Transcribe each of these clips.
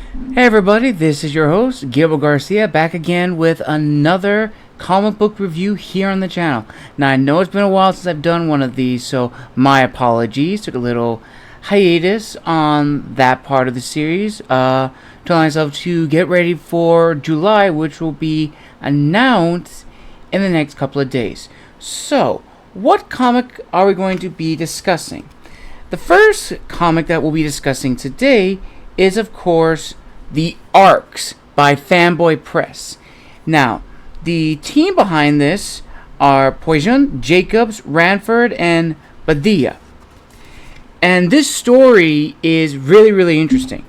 Hey everybody, this is your host, Gilbert Garcia, back again with another comic book review here on the channel. Now I know it's been a while since I've done one of these, so my apologies. Took a little hiatus on that part of the series. Telling myself to get ready for July, which will be announced in the next couple of days. So, what comic are we going to be discussing? The first comic that we'll be discussing today is, of course, The Arcs by Fanbasepress. Now, the team behind this are Poisson, Jacobs, Ranford, and Padilla. And this story is really interesting.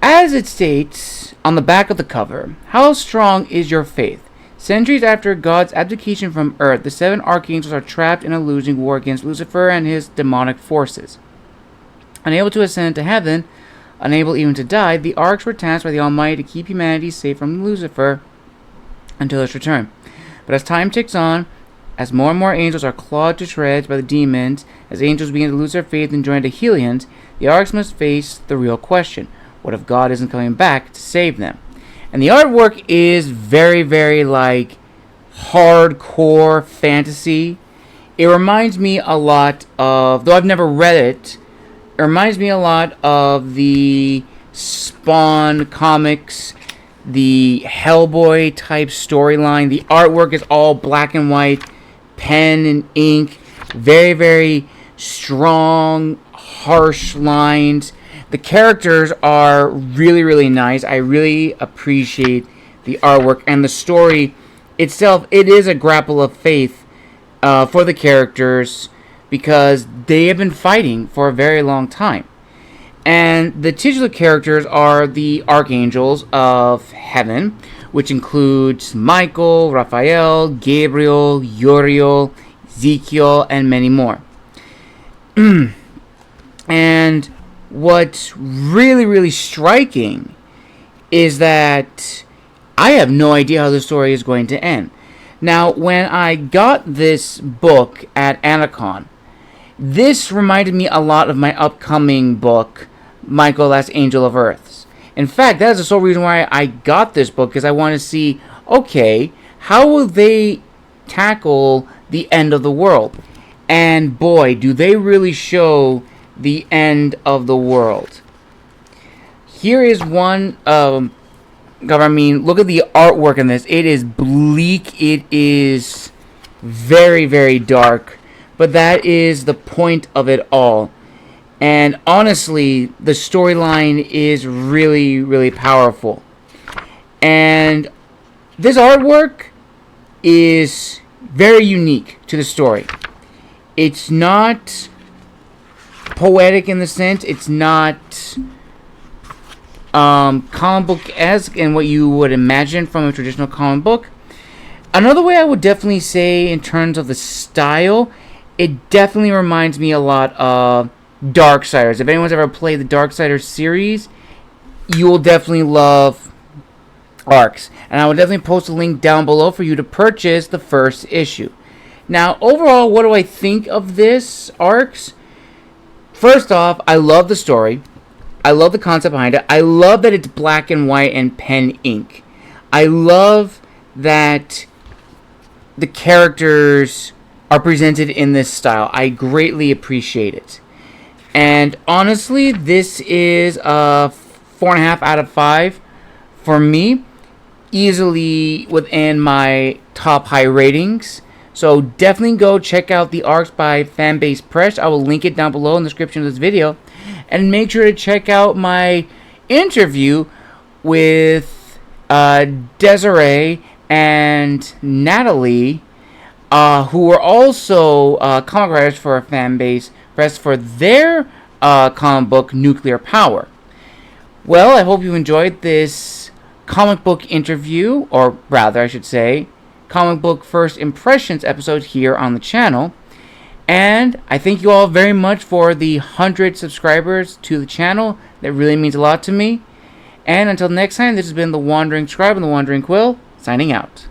As it states on the back of the cover, how strong is your faith? Centuries after God's abdication from Earth, the 7 Archangels are trapped in a losing war against Lucifer and his demonic forces. Unable to ascend to heaven, unable even to die, the Arcs were tasked by the Almighty to keep humanity safe from Lucifer until his return. But as time ticks on, as more and more angels are clawed to shreds by the demons, as angels begin to lose their faith and join the hellions, the Arcs must face the real question: what if God isn't coming back to save them? And the artwork is very like hardcore fantasy. It reminds me a lot of, though I've never read it, it reminds me a lot of the Spawn comics, the Hellboy type storyline. The artwork is all black and white, pen and ink, very strong, harsh lines. The characters are really nice. I really appreciate the artwork, and the story itself, it is a grapple of faith for the characters, because they have been fighting for a very long time. And the titular characters are the Archangels of Heaven, which includes Michael, Raphael, Gabriel, Uriel, Ezekiel, and many more. And what's really striking is that I have no idea how the story is going to end. Now, when I got this book at Anacon, this reminded me a lot of my upcoming book, Michael, Last Angel of Earths. In fact, that is the sole reason why I got this book, because I want to see, okay, how will they tackle the end of the world? And boy, do they really show the end of the world. Here is one, look at the artwork in this. It is bleak, it is very dark, but that is the point of it all. And honestly, the storyline is really powerful. And this artwork is very unique to the story. It's not poetic in the sense, it's not comic book-esque in what you would imagine from a traditional comic book. Another way I would definitely say, in terms of the style, it definitely reminds me a lot of Darksiders. If anyone's ever played the Darksiders series, you will definitely love Arcs. And I will definitely post a link down below for you to purchase the first issue. Now, overall, what do I think of this Arcs? First off, I love the story. I love the concept behind it. I love that it's black and white and pen ink. I love that the characters are presented in this style. I greatly appreciate it. And honestly, this is a 4.5 out of 5 for me. Easily within my top high ratings. So definitely go check out The Arcs by Fanbasepress. I will link it down below in the description of this video. And make sure to check out my interview with Desiree and Natalie, who are also comic writers for Fanbasepress for their comic book Nuclear Power. Well, I hope you enjoyed this comic book interview, or rather I should say comic book first impressions episode here on the channel. And I thank you all very much for the 100 subscribers to the channel. That really means a lot to me. And until next time, this has been the Wandering Scribe and the Wandering Quill, signing out.